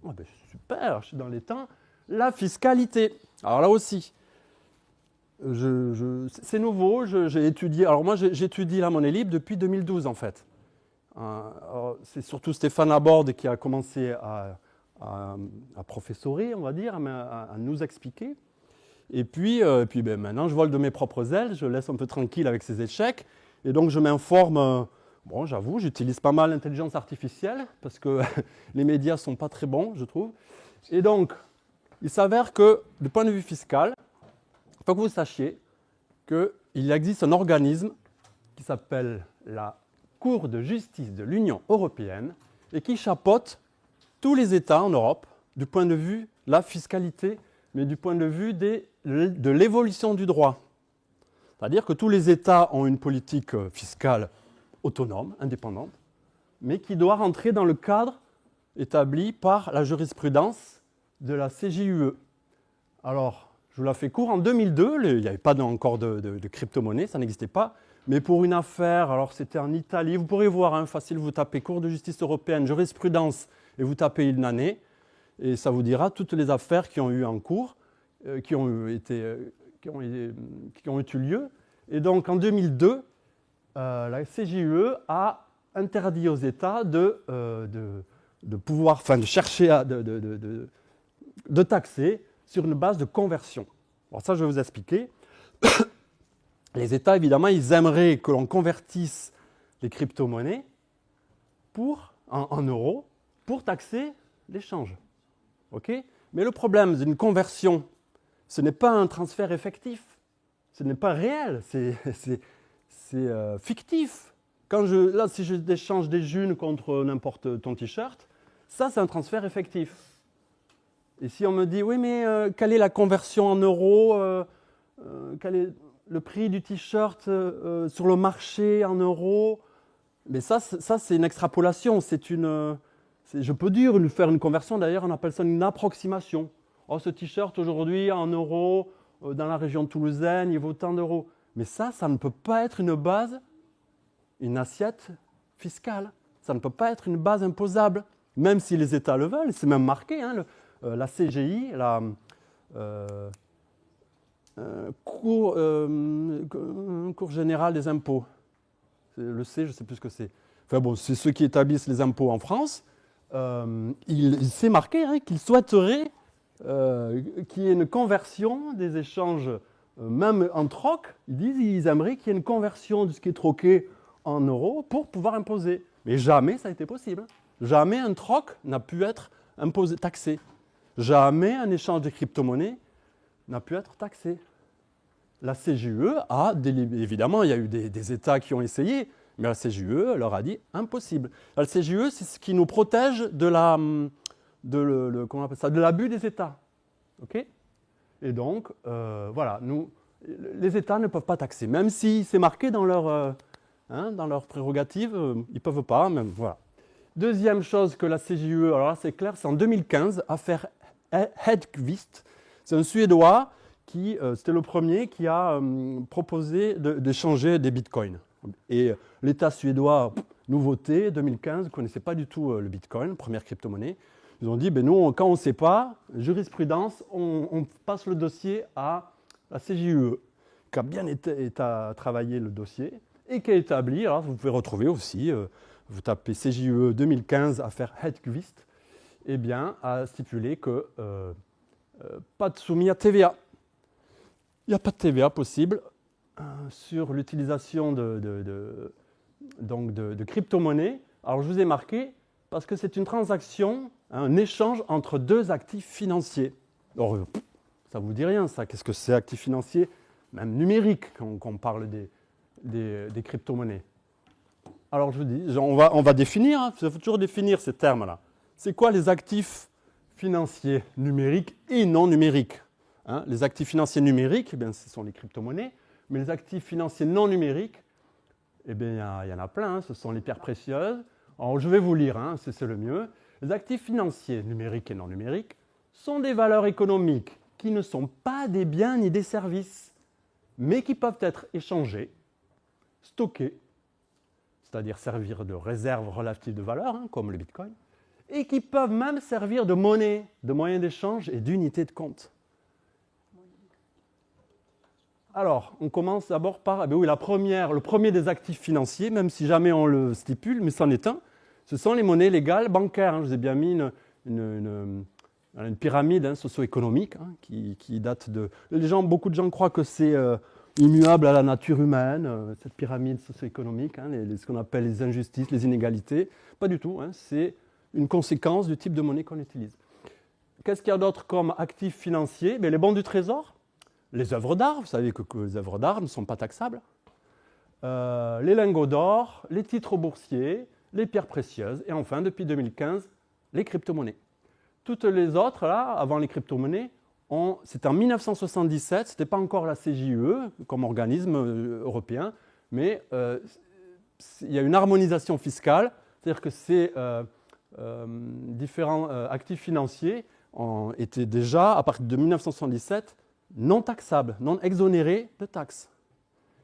Oh, ben, super, je suis dans les temps. La fiscalité. Alors là aussi, c'est nouveau, j'ai étudié. Alors moi, j'étudie la monnaie libre depuis 2012 en fait. C'est surtout Stéphane Laborde qui a commencé à professorer, on va dire, à nous expliquer. Et puis ben, maintenant, je vole de mes propres ailes, je laisse un peu tranquille avec ces échecs. Et donc, je m'informe. Bon, j'avoue, j'utilise pas mal l'intelligence artificielle parce que les médias ne sont pas très bons, je trouve. Et donc, il s'avère que, du point de vue fiscal, il faut que vous sachiez qu'il existe un organisme qui s'appelle la Cour de justice de l'Union européenne et qui chapeaute tous les États en Europe du point de vue de la fiscalité, mais du point de vue de l'évolution du droit. C'est-à-dire que tous les États ont une politique fiscale autonome, indépendante, mais qui doit rentrer dans le cadre établi par la jurisprudence de la CJUE. Alors, je vous la fais court, en 2002, il n'y avait pas encore de crypto-monnaie, ça n'existait pas, mais pour une affaire, alors c'était en Italie, vous pourrez voir, hein, facile, vous tapez Cour de justice européenne, jurisprudence, et vous tapez une année, et ça vous dira toutes les affaires qui ont eu en cours, qui ont eu lieu. Et donc en 2002, la CJUE a interdit aux États de pouvoir, enfin de chercher de taxer sur une base de conversion. Alors ça, je vais vous expliquer. Les États, évidemment, ils aimeraient que l'on convertisse les crypto-monnaies en euros pour taxer l'échange. Okay ? Mais le problème d'une conversion, ce n'est pas un transfert effectif. Ce n'est pas réel, c'est fictif. Si je échange des junes contre n'importe ton t-shirt, ça, c'est un transfert effectif. Et si on me dit, oui, mais quelle est la conversion en euros quel est le prix du t-shirt sur le marché en euros? Mais ça c'est une extrapolation. Je peux faire une conversion, d'ailleurs, on appelle ça une approximation. Oh, ce t-shirt aujourd'hui en euros, dans la région toulousaine, il vaut tant d'euros. Mais ça ne peut pas être une base, une assiette fiscale. Ça ne peut pas être une base imposable, même si les États le veulent. C'est même marqué, hein, la CGI, la Cour générale des impôts. Le C, je ne sais plus ce que c'est. Enfin bon, c'est ceux qui établissent les impôts en France. C'est marqué, hein, qu'ils souhaiteraient qu'il y ait une conversion des échanges, même en troc. Ils aimeraient qu'il y ait une conversion de ce qui est troqué en euros pour pouvoir imposer. Mais jamais ça a été possible. Jamais un troc n'a pu être imposé, taxé. Jamais un échange de crypto-monnaies n'a pu être taxé. La CJUE évidemment, il y a eu des États qui ont essayé, mais la CJUE leur a dit impossible. La CJUE, c'est ce qui nous protège de l'abus des États. Okay ? Et donc, voilà, les États ne peuvent pas taxer, même si c'est marqué dans leur prérogative, ils ne peuvent pas. Même, voilà. Deuxième chose que la CJUE, alors là c'est clair, c'est en 2015, affaire Hedqvist. C'est un Suédois c'était le premier qui a proposé d'échanger des bitcoins. Et l'État suédois, nouveauté, 2015, ne connaissait pas du tout le bitcoin, première crypto-monnaie. Ils ont dit, nous, quand on ne sait pas, jurisprudence, on passe le dossier à la CJUE, qui a bien travaillé le dossier et qui a établi, alors vous pouvez retrouver aussi, vous tapez CJUE 2015, affaire Hedqvist, eh bien, a stipulé que pas de soumis à TVA. Il n'y a pas de TVA possible sur l'utilisation de crypto-monnaies. Alors, je vous ai marqué parce que c'est une transaction, un échange entre deux actifs financiers. Alors, ça ne vous dit rien, ça. Qu'est-ce que c'est, actifs financiers? Même numériques, quand on parle des crypto-monnaies. Alors, je vous dis, on va définir, il faut toujours définir ces termes-là. C'est quoi les actifs financiers numériques et non numériques. Hein, les actifs financiers numériques, eh bien, ce sont les crypto-monnaies, mais les actifs financiers non numériques, eh bien, il y en a plein, hein, ce sont les pierres précieuses. Alors, je vais vous lire, hein, c'est le mieux. Les actifs financiers numériques et non numériques sont des valeurs économiques qui ne sont pas des biens ni des services, mais qui peuvent être échangés, stockés, c'est-à-dire servir de réserve relative de valeur, hein, comme le Bitcoin, et qui peuvent même servir de monnaie, de moyen d'échange et d'unité de compte. Alors, on commence d'abord par oui, le premier des actifs financiers, même si jamais on le stipule, mais c'en est un, ce sont les monnaies légales bancaires. Hein. Je vous ai bien mis une pyramide hein, socio-économique hein, qui date de... Beaucoup de gens croient que c'est immuable à la nature humaine, cette pyramide socio-économique, hein, ce qu'on appelle les injustices, les inégalités. Pas du tout, hein, c'est une conséquence du type de monnaie qu'on utilise. Qu'est-ce qu'il y a d'autre comme actifs financiers? Les bons du trésor, les œuvres d'art, vous savez que les œuvres d'art ne sont pas taxables, les lingots d'or, les titres boursiers, les pierres précieuses, et enfin, depuis 2015, les crypto-monnaies. Toutes les autres, là, avant les crypto-monnaies, c'était en 1977, ce n'était pas encore la CJUE comme organisme européen, mais il y a une harmonisation fiscale, c'est-à-dire que ces différents actifs financiers étaient déjà, à partir de 1977, non taxables, non exonérés de taxes.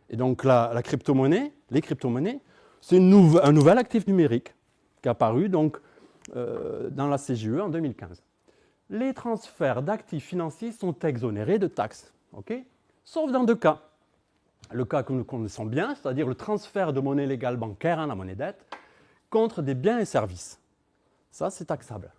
Et donc la crypto-monnaie, les crypto-monnaies, c'est un nouvel actif numérique qui est apparu donc, dans la CJUE en 2015. Les transferts d'actifs financiers sont exonérés de taxes, okay? Sauf dans deux cas. Le cas que nous connaissons bien, c'est-à-dire le transfert de monnaie légale bancaire, hein, la monnaie dette, contre des biens et services. Ça, c'est taxable.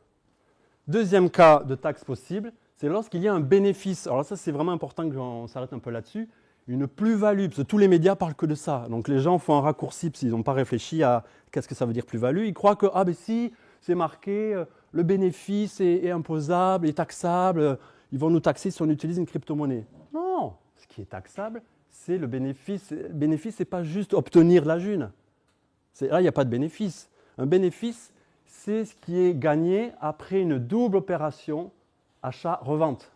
Deuxième cas de taxe possible, c'est lorsqu'il y a un bénéfice. Alors ça, c'est vraiment important qu'on s'arrête un peu là-dessus. Une plus-value, parce que tous les médias parlent que de ça. Donc les gens font un raccourci, parce qu'ils n'ont pas réfléchi à qu'est-ce que ça veut dire plus-value. Ils croient que, si, c'est marqué, le bénéfice est imposable, est taxable, ils vont nous taxer si on utilise une crypto-monnaie. Non, ce qui est taxable, c'est le bénéfice. Le bénéfice, ce n'est pas juste obtenir la june. Là, il n'y a pas de bénéfice. Un bénéfice, c'est ce qui est gagné après une double opération achat-revente.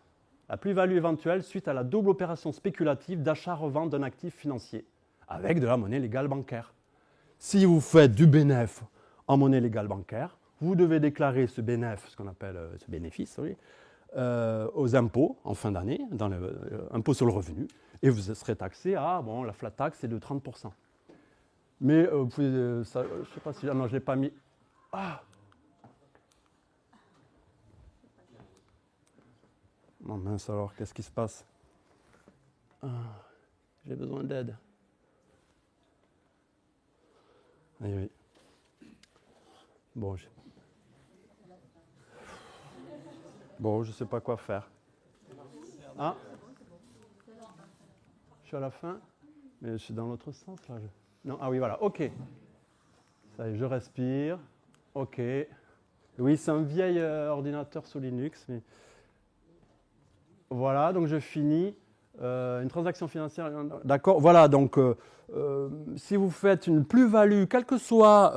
La plus-value éventuelle suite à la double opération spéculative d'achat-revente d'un actif financier avec de la monnaie légale bancaire. Si vous faites du bénéfice en monnaie légale bancaire, vous devez déclarer ce bénéfice, ce qu'on appelle ce bénéfice, oui, aux impôts en fin d'année, dans l'impôt sur le revenu, et vous serez taxé à, la flat tax est de 30%. Mais vous pouvez, je ne sais pas si, non, je ne l'ai pas mis. Non, mince alors, qu'est-ce qui se passe? J'ai besoin d'aide. Oui. Bon, je ne sais pas quoi faire. Je suis à la fin, mais je suis dans l'autre sens là. Non, oui, voilà, ok. Ça y est, je respire. Ok. Oui, c'est un vieil ordinateur sous Linux, mais... Voilà, donc je finis. Une transaction financière, d'accord. Voilà, donc si vous faites une plus-value, quel que soit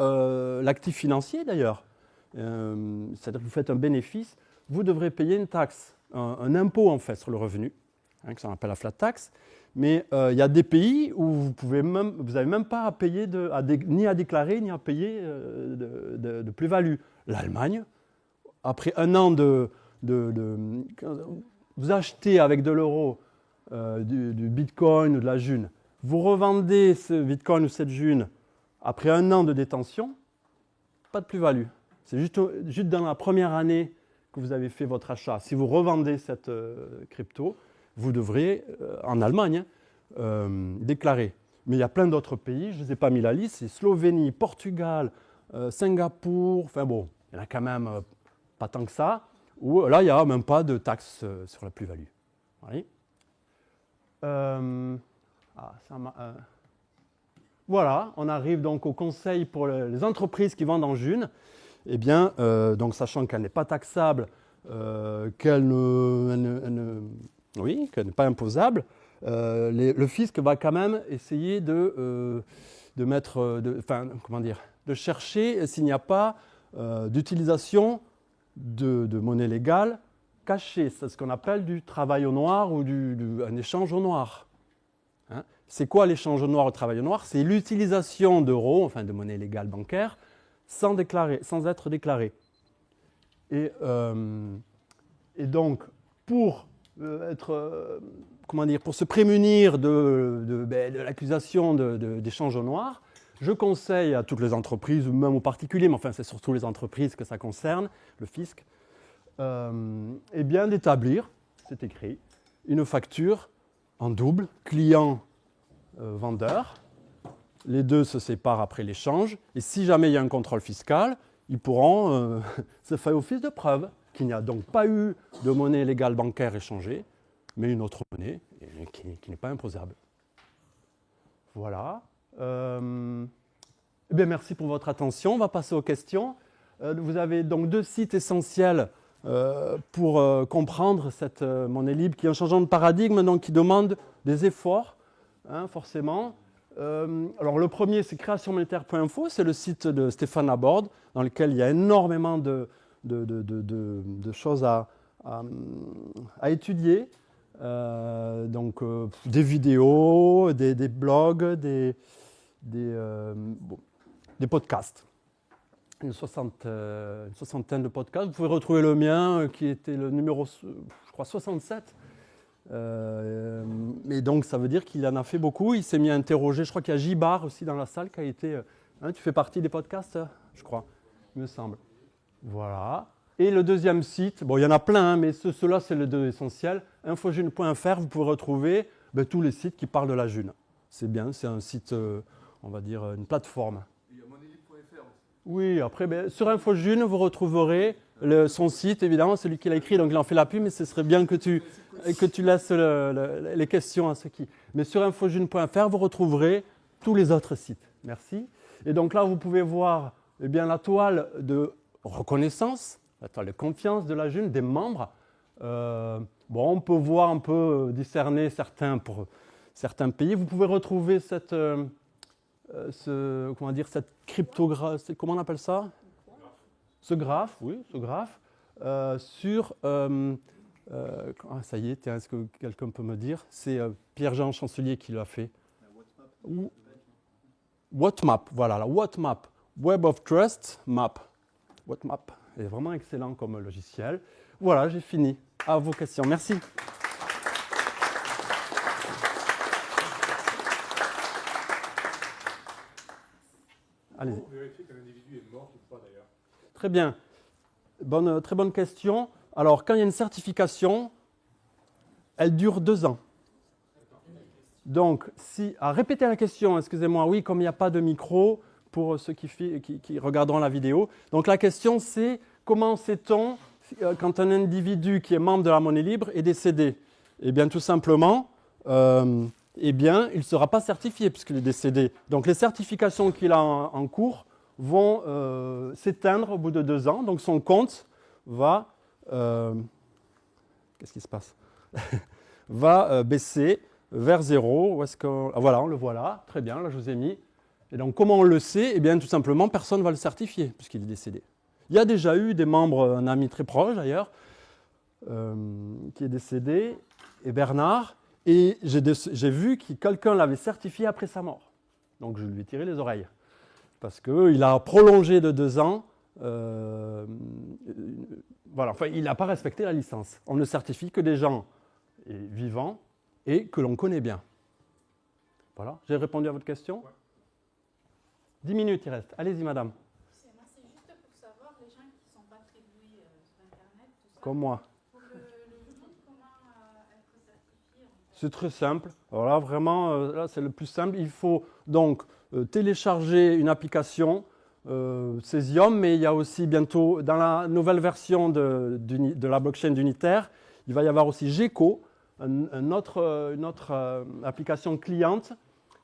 l'actif financier d'ailleurs, c'est-à-dire que vous faites un bénéfice, vous devrez payer une taxe, un impôt en fait sur le revenu, hein, que ça appelle la flat tax. Mais il y a des pays où vous n'avez même pas à payer, ni à déclarer, ni à payer de plus-value. L'Allemagne, après un an vous achetez avec de l'euro du bitcoin ou de la june, vous revendez ce bitcoin ou cette june après un an de détention, pas de plus-value. C'est juste dans la première année que vous avez fait votre achat. Si vous revendez cette crypto, vous devrez, en Allemagne, déclarer. Mais il y a plein d'autres pays, je ne vous ai pas mis la liste, c'est Slovénie, Portugal, Singapour, enfin bon, il y en a quand même pas tant que ça, où là, il n'y a même pas de taxe sur la plus-value. Oui. Voilà, on arrive donc au conseil pour les entreprises qui vendent en june. Eh bien, donc sachant qu'elle n'est pas taxable, qu'elle n'est pas imposable, le fisc va quand même essayer de chercher s'il n'y a pas d'utilisation de monnaie légale cachée. C'est ce qu'on appelle du travail au noir ou un échange au noir. Hein? C'est quoi l'échange au noir ou le travail au noir? C'est l'utilisation d'euros, enfin de monnaie légale bancaire, sans être déclaré. Et donc, pour pour se prémunir de l'accusation d'échange au noir, je conseille à toutes les entreprises, ou même aux particuliers, mais enfin c'est surtout les entreprises que ça concerne, le fisc, d'établir, c'est écrit, une facture en double, client-vendeur. Les deux se séparent après l'échange, et si jamais il y a un contrôle fiscal, ils pourront se faire office de preuve qu'il n'y a donc pas eu de monnaie légale bancaire échangée, mais une autre monnaie qui n'est pas imposable. Voilà. Merci pour votre attention. On va passer aux questions. Vous avez donc 2 sites essentiels pour comprendre cette monnaie libre qui est un changement de paradigme, donc qui demande des efforts, hein, forcément. Alors le premier, c'est créationmonétaire.info, c'est le site de Stéphane Laborde, dans lequel il y a énormément de choses à étudier. Des vidéos, des blogs, des podcasts. Une soixantaine de podcasts. Vous pouvez retrouver le mien, qui était le numéro, je crois, 67. Mais donc, ça veut dire qu'il en a fait beaucoup. Il s'est mis à interroger. Je crois qu'il y a Gibar aussi dans la salle qui a été... tu fais partie des podcasts, je crois, il me semble. Voilà. Et le deuxième site, bon, il y en a plein, hein, mais ceux-là, c'est les 2 essentiels. Infojune.fr, vous pouvez retrouver tous les sites qui parlent de la June. C'est bien, c'est un site, on va dire, une plateforme. Il y a monnailibre.fr aussi. Oui, après, sur Infojune, vous retrouverez son site, évidemment, celui qui l'a écrit, donc il en fait la pub, mais ce serait bien que tu laisses les questions à ceux qui... Mais sur infojune.fr, vous retrouverez tous les autres sites. Merci. Et donc là, vous pouvez voir la toile de reconnaissance, la toile de confiance de la June, des membres. On peut voir un peu discerner certains pour certains pays. Vous pouvez retrouver cette cryptographie, comment on appelle ça? Ce graphe, sur... ça y est, est-ce que quelqu'un peut me dire? C'est Pierre-Jean Chancelier qui l'a fait. WhatMap, voilà, la WhatMap, Web of Trust Map. WhatMap est vraiment excellent comme logiciel. Voilà, j'ai fini. À vos questions. Merci. Allez-y. Comment vérifier qu'un individu est mort ou pas d'ailleurs? Très bien. Très bonne question. Alors, quand il y a une certification, elle dure 2 ans. Donc, répétez la question, excusez-moi, oui, comme il n'y a pas de micro pour ceux qui regarderont la vidéo. Donc, la question, c'est comment sait-on quand un individu qui est membre de la monnaie libre est décédé? Eh bien, tout simplement, il ne sera pas certifié puisqu'il est décédé. Donc, les certifications qu'il a en cours vont s'éteindre au bout de 2 ans. Donc, son compte va... qu'est-ce qui se passe? va baisser vers 0. Voilà, on le voit là. Très bien, là je vous ai mis. Et donc comment on le sait? Eh bien tout simplement, personne ne va le certifier puisqu'il est décédé. Il y a déjà eu des membres, un ami très proche d'ailleurs, qui est décédé, et Bernard, et j'ai vu que quelqu'un l'avait certifié après sa mort. Donc je lui ai tiré les oreilles. Parce qu'il a prolongé de 2 ans. Il n'a pas respecté la licence. On ne certifie que des gens vivants et que l'on connaît bien. Voilà, j'ai répondu à votre question. Ouais. 10 minutes il reste. Allez-y, madame. C'est juste pour savoir les gens qui ne sont pas très doués sur Internet, tout ça. Comme moi. Pour le YouTube, comment être certifié? C'est très simple. Alors là, vraiment, là, c'est le plus simple. Il faut donc télécharger une application Cesium, mais il y a aussi bientôt, dans la nouvelle version de la blockchain d'Unitaire, il va y avoir aussi Gecko, une autre application cliente.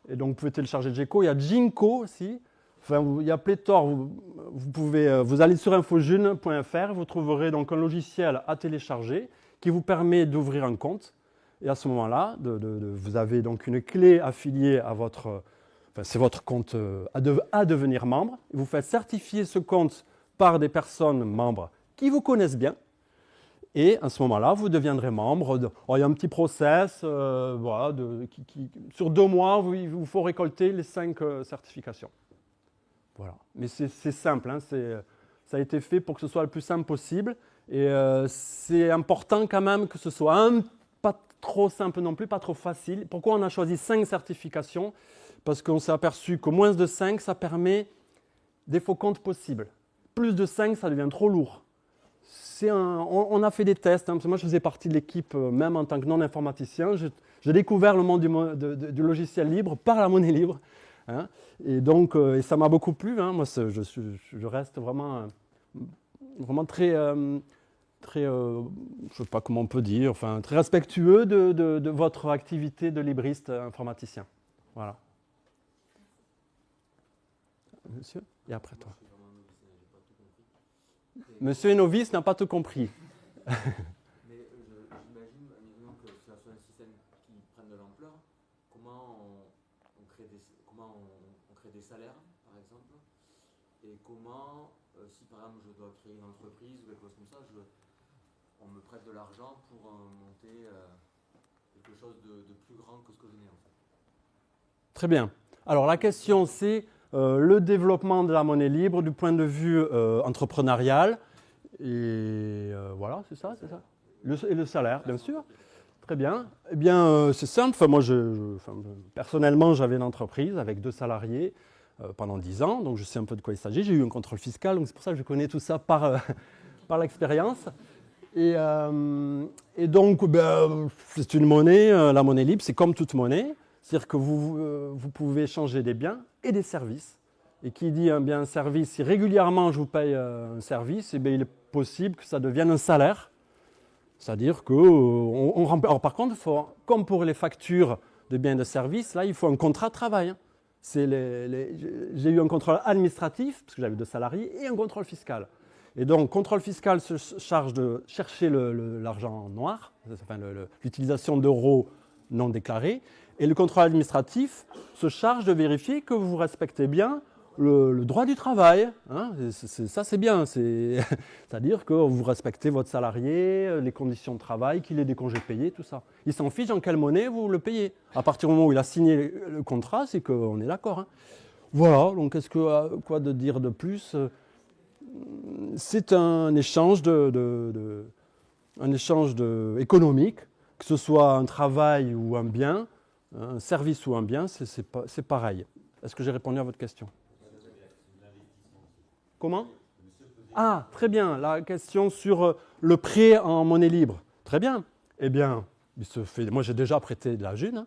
Et donc, vous pouvez télécharger Gecko. Il y a Jinko aussi. Enfin, il y a pléthore. Vous allez sur infojune.fr, vous trouverez donc un logiciel à télécharger qui vous permet d'ouvrir un compte. Et à ce moment-là, vous avez donc une clé affiliée à votre... c'est votre compte à devenir membre. Vous faites certifier ce compte par des personnes membres qui vous connaissent bien. Et à ce moment-là, vous deviendrez membre. Il y a un petit process. Voilà, sur 2 mois, il vous faut récolter les 5 certifications. Voilà. Mais c'est simple. Hein, ça a été fait pour que ce soit le plus simple possible. Et c'est important quand même que ce soit pas trop simple non plus, pas trop facile. Pourquoi on a choisi 5 certifications? Parce qu'on s'est aperçu qu'au moins de 5, ça permet des faux comptes possibles. Plus de 5, ça devient trop lourd. On a fait des tests, hein, parce que moi je faisais partie de l'équipe, même en tant que non-informaticien. J'ai découvert le monde du logiciel libre par la monnaie libre. Hein, et donc, et ça m'a beaucoup plu. Hein, moi, je reste vraiment très, je ne sais pas comment on peut dire, enfin, très respectueux de votre activité de libriste informaticien. Voilà. Monsieur, et après toi. Monsieur est novice, n'a pas tout compris. Mais j'imagine, admettons que ça soit un système qui prenne de l'ampleur, comment on crée des salaires, par exemple, et comment, si par exemple je dois créer une entreprise ou quelque chose comme ça, on me prête de l'argent pour monter quelque chose de plus grand que ce que je n'ai en fait. Très bien. Alors la question c'est le développement de la monnaie libre du point de vue entrepreneurial. Et voilà, c'est ça. Et le salaire, bien sûr. Très bien. Eh bien, c'est simple. Enfin, moi, personnellement, j'avais une entreprise avec 2 salariés pendant 10 ans. Donc, je sais un peu de quoi il s'agit. J'ai eu un contrôle fiscal. Donc, c'est pour ça que je connais tout ça par l'expérience. Et donc, c'est une monnaie. La monnaie libre, c'est comme toute monnaie. C'est-à-dire que vous pouvez échanger des biens et des services. Et qui dit un bien, un service, si régulièrement je vous paye un service, eh bien, il est possible que ça devienne un salaire. C'est-à-dire que, alors par contre, comme pour les factures de biens et de services, là, il faut un contrat de travail. Hein. J'ai eu un contrôle administratif, parce que j'avais 2 salariés, et un contrôle fiscal. Et donc, contrôle fiscal se charge de chercher l'argent noir, enfin, l'utilisation d'euros non déclarés, et le contrôle administratif se charge de vérifier que vous respectez bien le droit du travail. Hein. Ça, c'est bien. C'est-à-dire que vous respectez votre salarié, les conditions de travail, qu'il ait des congés payés, tout ça. Il s'en fiche en quelle monnaie vous le payez. À partir du moment où il a signé le contrat, c'est qu'on est d'accord. Hein. Voilà, donc quoi de dire de plus? C'est un échange économique, que ce soit un travail ou un bien, un service ou un bien, c'est pareil. Est-ce que j'ai répondu à votre question? Comment? Ah, très bien, la question sur le prêt en monnaie libre. Très bien. Eh bien, moi j'ai déjà prêté de la June. Hein.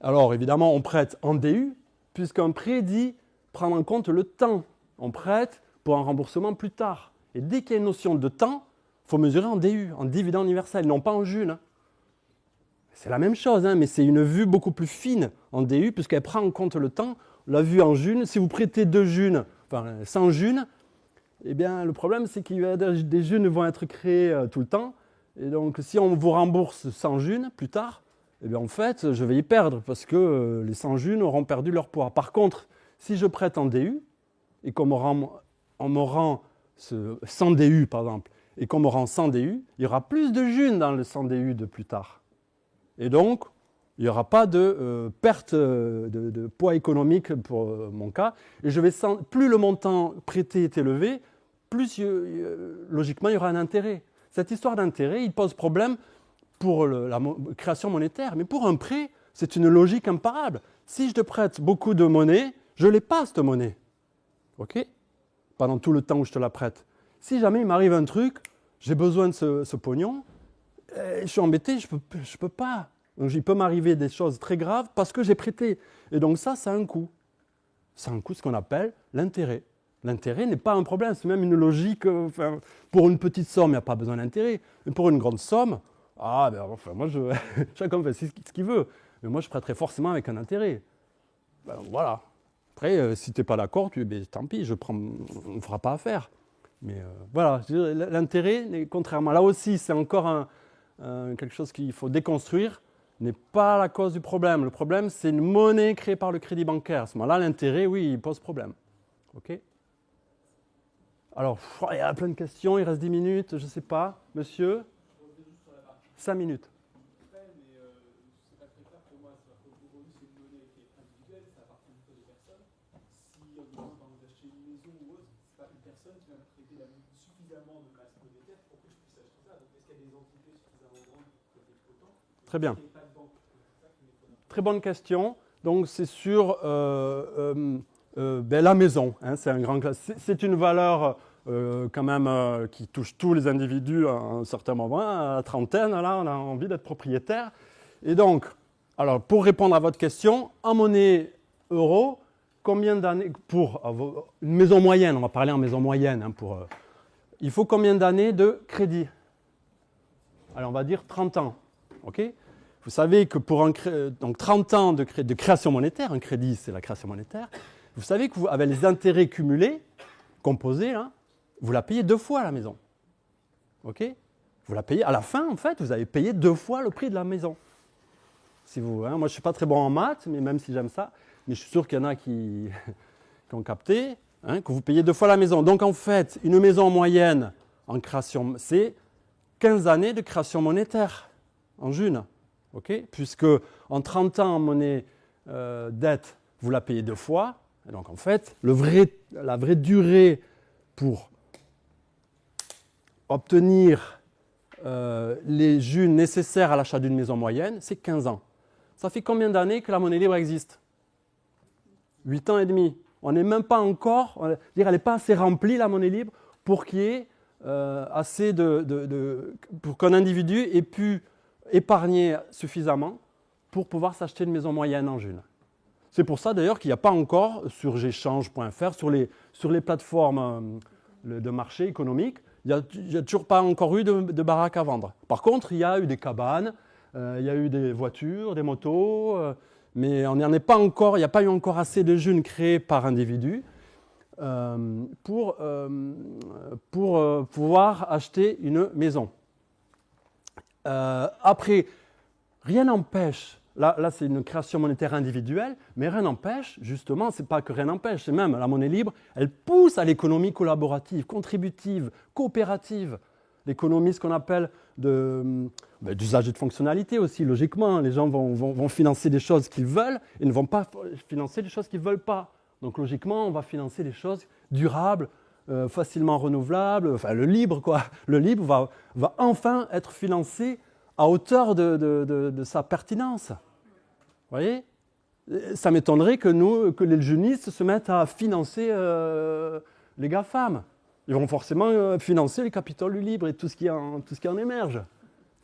Alors évidemment, on prête en DU, puisqu'un prêt dit prendre en compte le temps. On prête pour un remboursement plus tard. Et dès qu'il y a une notion de temps, il faut mesurer en DU, en dividende universel, non pas en June. Hein. C'est la même chose, hein, mais c'est une vue beaucoup plus fine en DU, puisqu'elle prend en compte le temps. La vue en June, si vous prêtez 2 Junes, enfin 100 Junes, eh bien, le problème, c'est qu'il y a des Junes vont être créés tout le temps. Et donc, si on vous rembourse 100 Junes plus tard, eh bien, en fait, je vais y perdre parce que les 100 Junes auront perdu leur poids. Par contre, si je prête en DU et qu'on me rend 100 DU, par exemple, et qu'on me rend 100 DU, il y aura plus de Junes dans le 100 DU de plus tard. Et donc, il n'y aura pas de perte de poids économique pour mon cas. Et plus le montant prêté est élevé, plus logiquement il y aura un intérêt. Cette histoire d'intérêt, il pose problème pour la création monétaire. Mais pour un prêt, c'est une logique imparable. Si je te prête beaucoup de monnaie, je ne l'ai pas cette monnaie. OK? Pendant tout le temps où je te la prête. Si jamais il m'arrive un truc, j'ai besoin de ce pognon, je suis embêté, je peux pas. Donc, il peut m'arriver des choses très graves parce que j'ai prêté. Et donc ça a un coût. Ça a un coût, ce qu'on appelle l'intérêt. L'intérêt n'est pas un problème, c'est même une logique. Pour une petite somme, il n'y a pas besoin d'intérêt. Mais pour une grande somme, moi, chacun fait ce qu'il veut. Mais moi, je prêterai forcément avec un intérêt. Voilà. Après, si tu n'es pas d'accord, tant pis, on ne fera pas affaire. Mais voilà, l'intérêt, contrairement, là aussi, c'est encore quelque chose qu'il faut déconstruire, n'est pas la cause du problème. Le problème, c'est une monnaie créée par le crédit bancaire. À ce moment-là, l'intérêt, oui, il pose problème. OK ? Alors, il y a plein de questions, il reste 10 minutes, je ne sais pas. Monsieur 5 minutes. Mais c'est pas très clair pour moi. C'est-à-dire que aujourd'hui, c'est une monnaie qui est individuelle, ça appartient à des personnes. Si on demande par exemple d'acheter une maison ou autre, c'est pas une personne qui va me prêter suffisamment de masse monétaire pour que je puisse acheter ça. Donc est-ce qu'il y a des entités suffisamment grandes pour que je prête autant? Très bien. Il n'y a pas de banque. C'est ça qui m'étonne. Très bonne question. Donc, c'est sur la maison. Hein, c'est un grand classe. C'est une valeur quand même qui touche tous les individus à un certain moment. À la trentaine, là, on a envie d'être propriétaire. Et donc, alors, pour répondre à votre question, en monnaie euro, combien d'années pour une maison moyenne, on va parler en maison moyenne, hein, il faut combien d'années de crédit? Alors, on va dire 30 ans. OK? Vous savez que pour donc 30 ans de création monétaire, un crédit, c'est la création monétaire, vous savez que avec les intérêts cumulés, composés, là, vous la payez 2 fois la maison. OK? Vous la payez, à la fin, en fait, vous avez payé 2 fois le prix de la maison. Si vous, hein, moi, je ne suis pas très bon en maths, mais même si j'aime ça, mais je suis sûr qu'il y en a qui ont capté, hein, que vous payez 2 fois la maison. Donc, en fait, une maison moyenne en création, c'est 15 années de création monétaire en une. Okay? Puisque en 30 ans en monnaie dette, vous la payez 2 fois. Et donc, en fait, la vraie durée pour obtenir les jus nécessaires à l'achat d'une maison moyenne, c'est 15 ans. Ça fait combien d'années que la monnaie libre existe? 8 ans et demi. On n'est même pas encore, elle n'est pas assez remplie, la monnaie libre, pour qu'il y ait assez pour qu'un individu ait pu épargner suffisamment pour pouvoir s'acheter une maison moyenne en une. C'est pour ça d'ailleurs qu'il n'y a pas encore sur géchange.fr, sur les plateformes de marché économique, il n'y a toujours pas encore eu de baraque à vendre. Par contre, il y a eu des cabanes, il y a eu des voitures, des motos, mais on n'en est pas encore, il n'y a pas eu encore assez de jeunes créés par individu pour pouvoir acheter une maison. Après, rien n'empêche, là c'est une création monétaire individuelle, mais rien n'empêche, justement, c'est pas que rien n'empêche, c'est même la monnaie libre, elle pousse à l'économie collaborative, contributive, coopérative, l'économie, ce qu'on appelle d'usage et de fonctionnalité aussi, logiquement. Les gens vont financer des choses qu'ils veulent et ne vont pas financer des choses qu'ils ne veulent pas. Donc logiquement, on va financer des choses durables, facilement renouvelables, enfin le libre, quoi. Le libre va enfin être financé à hauteur de sa pertinence. Vous voyez? Ça m'étonnerait que les jeunistes se mettent à financer les GAFAM. Ils vont forcément financer les capitaux du libre et tout ce qui en émerge.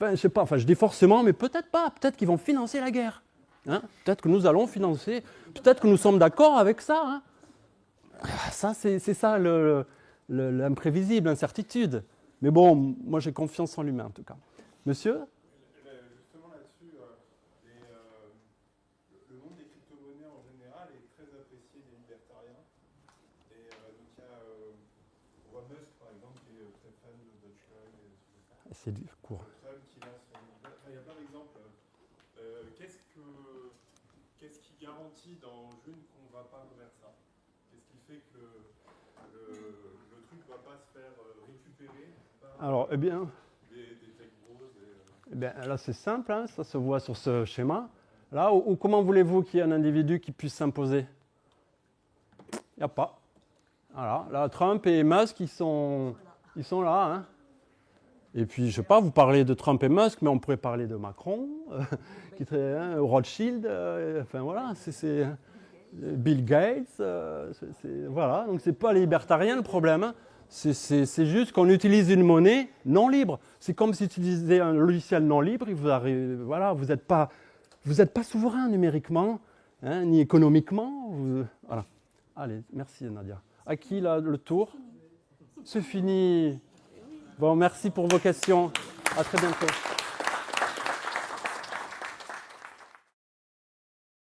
Enfin, je sais pas, je dis forcément, mais peut-être pas. Peut-être qu'ils vont financer la guerre. Hein? Peut-être que nous allons financer, peut-être que nous sommes d'accord avec ça. Hein? Ça, c'est ça l'imprévisible, l'incertitude. Mais bon, moi j'ai confiance en l'humain en tout cas. Monsieur? Justement là-dessus, le monde des crypto-monnaies en général est très apprécié des libertariens. Et donc il y a on voit Musk par exemple qui est très fan de Dogecoin et tout ça. C'est court. Trump qui lance il y a plein d'exemples. Qu'est-ce qui garantit dans June qu'on ne va pas vers ça? Qu'est-ce qui fait que le truc ne va pas se faire récupérer par Alors, eh bien, des tech bros eh bien, là c'est simple, hein, ça se voit sur ce schéma. Là, comment voulez-vous qu'il y ait un individu qui puisse s'imposer? Il n'y a pas. Voilà, là, Trump et Musk, ils sont là. Hein. Et puis, je ne sais pas, vous parlez de Trump et Musk, mais on pourrait parler de Macron, Rothschild, enfin voilà, c'est Bill Gates, voilà. Donc, ce n'est pas les libertariens le problème, hein. C'est juste qu'on utilise une monnaie non libre. C'est comme si tu utilisais un logiciel non libre, et voilà, vous n'êtes pas souverain numériquement, hein, ni économiquement. Voilà. Allez, merci Nadia. À qui là, le tour? C'est fini. Bon, merci pour vos questions. À très bientôt.